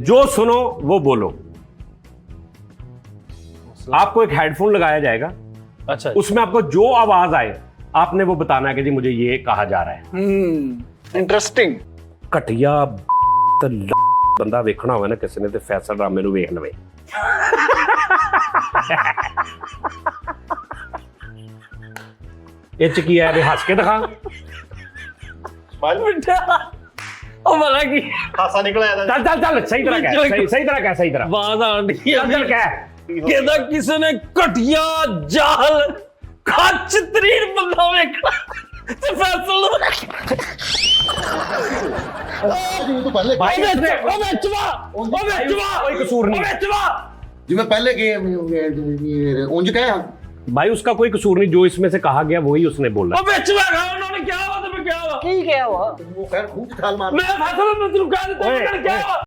जो सुनो वो बोलो। आपको एक हेडफोन लगाया जाएगा, अच्छा, उसमें आपको जो आवाज आए आपने वो बताना है कि जी मुझे ये कहा जा रहा है। इंटरेस्टिंग। घटिया बंदा वेखना होवे ना किसी ने, ते फैसल रामे नूं वेख लवे। ਇਹ ਚ ਕੀ ਹੈ? हंस के दिखा। ਉਹ ਬੜਾ ਕੀ ਹਾਸਾ ਨਿਕਲ ਆਇਆ। चल चल चल, सही तरह कह, सही तरह कह, सही तरह ਬਾਤ ਆਂਦੀ चल चल कह। ਕਹਿੰਦਾ ਕਿਸੇ ਨੇ ਘਟਿਆ ਜਾਲ ਖੱਚ ਤਰੀਰ ਬੰਦਾ ਵੇਖਣਾ ਤੇ ਫੈਸਲ ਤੂੰ ਪਹਿਲੇ भाई ਉਹ ਵਿੱਚ ਵਾ कोई कसूर नहीं, ਵਿੱਚ ਵਾ ਜਿਵੇਂ ਪਹਿਲੇ ਗਏ ਉਂਝ ਕਹਿਆ भाई उसका कोई कसूर नहीं, जो इसमें से कहा गया वही उसने बोला। ਉਹ ਵਿੱਚ ਵਾ ਉਹਨਾਂ ਨੇ ਕਿਹਾ ਵਾ ਤੇ ਮੈਂ ਕਿਹਾ ਵਾ ਉਹ ਕਹਿ ਖੂਚ ਠਾਲ ਮਾਰ। ਮੈਂ ਫੈਸਲ ਨੂੰ ਤੈਨੂੰ ਕਹਿ ਦਿੱਤਾ ਮੈਂ ਕਿਹਾ ਵਾ